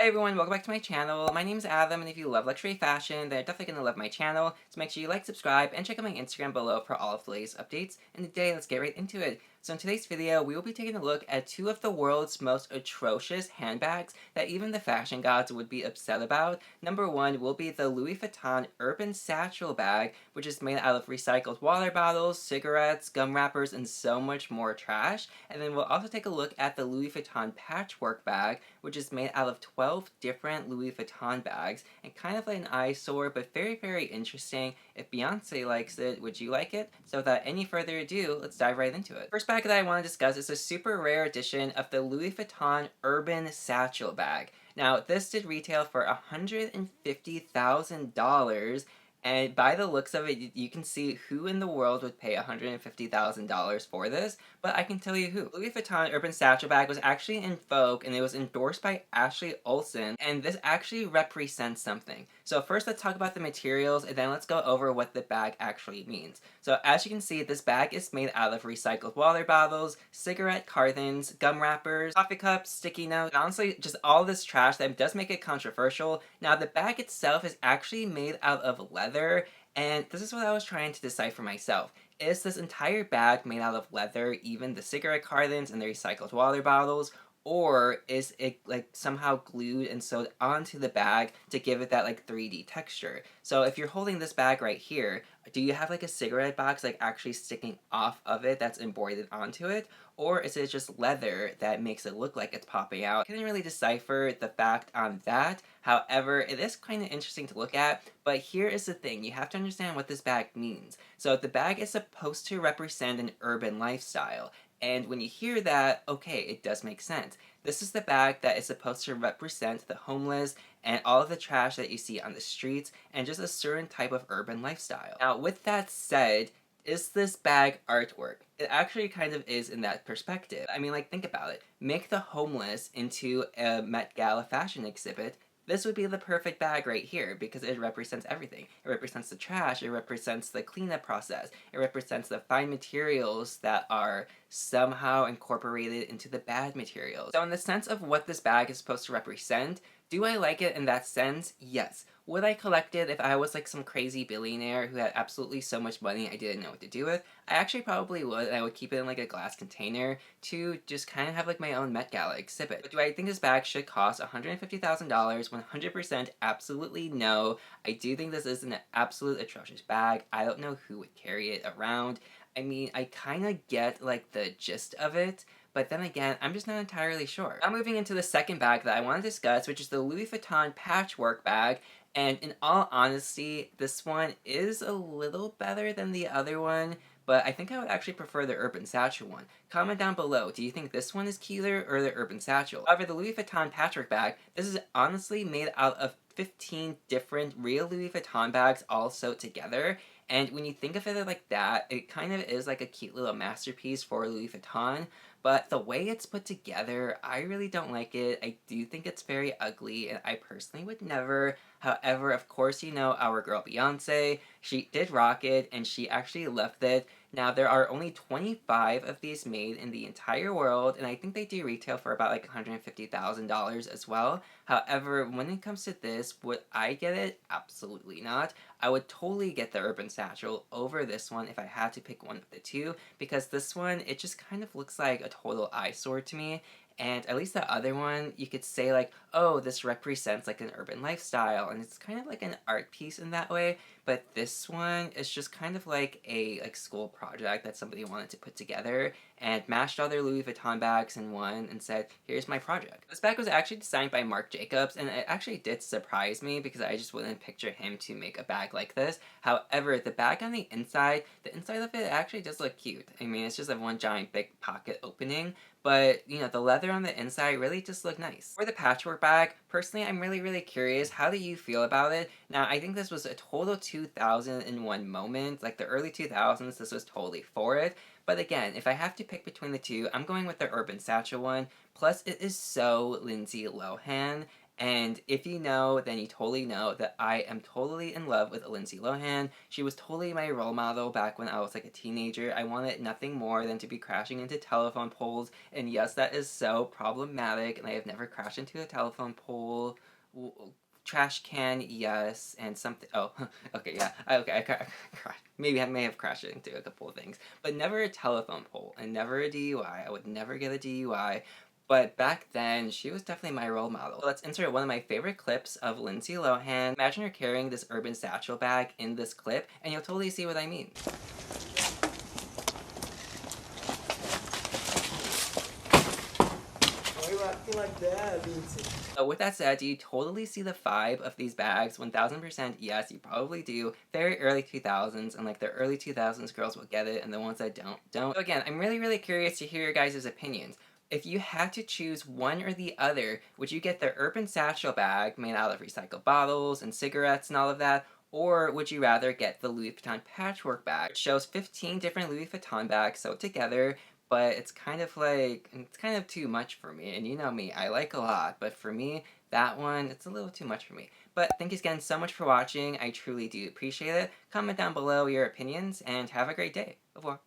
Hi everyone, welcome back to my channel. My name is Adam, and if you love luxury fashion, then you're definitely going to love my channel. So make sure you like, subscribe, and check out my Instagram below for all of the latest updates. And today, let's get right into it. So in today's video, we will be taking a look at two of the world's most atrocious handbags that even the fashion gods would be upset about. Number one will be the Louis Vuitton Urban Satchel Bag, which is made out of recycled water bottles, cigarettes, gum wrappers, and so much more trash. And then we'll also take a look at the Louis Vuitton Patchwork Bag, which is made out of 12 different Louis Vuitton bags, and kind of like an eyesore, but very, very interesting. If Beyonce likes it, would you like it? So without any further ado, let's dive right into it. First bag that I want to discuss is a super rare edition of the Louis Vuitton Urban Satchel Bag. Now, this did retail for $150,000, and by the looks of it, you can see who in the world would pay $150,000 for this, but I can tell you who. Louis Vuitton Urban Satchel Bag was actually in Vogue, and it was endorsed by Ashley Olsen, and this actually represents something. So first, let's talk about the materials, and then let's go over what the bag actually means. So as you can see, this bag is made out of recycled water bottles, cigarette cartons, gum wrappers, coffee cups, sticky notes, and honestly, just all this trash that does make it controversial. Now, the bag itself is actually made out of leather, and this is what I was trying to decide for myself. Is this entire bag made out of leather, even the cigarette cartons and the recycled water bottles, or is it like somehow glued and sewed onto the bag to give it that like 3D texture? So if you're holding this bag right here, do you have like a cigarette box like actually sticking off of it that's embroidered onto it? Or is it just leather that makes it look like it's popping out? I couldn't really decipher the fact on that. However, it is kind of interesting to look at, but here is the thing. You have to understand what this bag means. So the bag is supposed to represent an urban lifestyle. And when you hear that, okay, it does make sense. This is the bag that is supposed to represent the homeless and all of the trash that you see on the streets and just a certain type of urban lifestyle. Now, with that said, is this bag artwork? It actually kind of is in that perspective. I mean, like, think about it. Make the homeless into a Met Gala fashion exhibit. This would be the perfect bag right here because it represents everything. It represents the trash, it represents the cleanup process, it represents the fine materials that are somehow incorporated into the bad materials. So in the sense of what this bag is supposed to represent, do I like it in that sense? Yes. Would I collect it if I was like some crazy billionaire who had absolutely so much money I didn't know what to do with? I actually probably would, and I would keep it in like a glass container to just kind of have like my own Met Gala exhibit. But do I think this bag should cost $150,000? 100% absolutely no. I do think this is an absolute atrocious bag. I don't know who would carry it around. I mean, I kind of get like the gist of it, but then again, I'm just not entirely sure. Now moving into the second bag that I want to discuss, which is the Louis Vuitton Patchwork Bag. And in all honesty, this one is a little better than the other one, but I think I would actually prefer the Urban Satchel one. Comment down below, do you think this one is cuter or the Urban Satchel? However, the Louis Vuitton Patchwork Bag, this is honestly made out of 15 different real Louis Vuitton bags all sewed together. And when you think of it like that, it kind of is like a cute little masterpiece for Louis Vuitton. But the way it's put together, I really don't like it. I do think it's very ugly, and I personally would never. However, of course, you know our girl Beyonce. She did rock it, and she actually loved it. Now, there are only 25 of these made in the entire world, and I think they do retail for about like $150,000 as well. However, when it comes to this, would I get it? Absolutely not. I would totally get the Urban Satchel over this one if I had to pick one of the two, because this one, it just kind of looks like a total eyesore to me. And at least the other one, you could say like, oh, this represents like an urban lifestyle, and it's kind of like an art piece in that way. But this one is just kind of like a school project that somebody wanted to put together and mashed all their Louis Vuitton bags in one and said, here's my project. This bag was actually designed by Marc Jacobs, and it actually did surprise me because I just wouldn't picture him to make a bag like this. However, the bag on the inside of it actually does look cute. I mean, it's just a one giant big pocket opening, but, you know, the leather on the inside really just look nice. For the patchwork bag, personally, I'm really curious. How do you feel about it? Now, I think this was a total 2001 moment. Like, the early 2000s, this was totally for it. But again, if I have to pick between the two, I'm going with the Urban Satchel one. Plus, it is so Lindsay Lohan. And if you know, then you totally know that I am totally in love with Lindsay Lohan. She was totally my role model back when I was like a teenager. I wanted nothing more than to be crashing into telephone poles. And yes, that is so problematic, and I have never crashed into a telephone pole. Trash can, yes, and something. Oh, okay, yeah. Okay, crashed. Maybe I may have crashed into a couple of things, but never a telephone pole and never a DUI. I would never get a DUI. But back then, she was definitely my role model. Let's insert one of my favorite clips of Lindsay Lohan. Imagine her carrying this urban satchel bag in this clip, and you'll totally see what I mean. Why are you acting like that, Lindsay? So with that said, do you totally see the vibe of these bags? 1000% yes, you probably do. Very early 2000s, and like the early 2000s girls will get it, and the ones that don't. So again, I'm really curious to hear your guys' opinions. If you had to choose one or the other, would you get the urban satchel bag made out of recycled bottles and cigarettes and all of that? Or would you rather get the Louis Vuitton patchwork bag, which shows 15 different Louis Vuitton bags sewed together, but it's kind of like, it's kind of too much for me. And you know me, I like a lot, but for me, that one, it's a little too much for me. But thank you again so much for watching. I truly do appreciate it. Comment down below your opinions, and have a great day. Au revoir.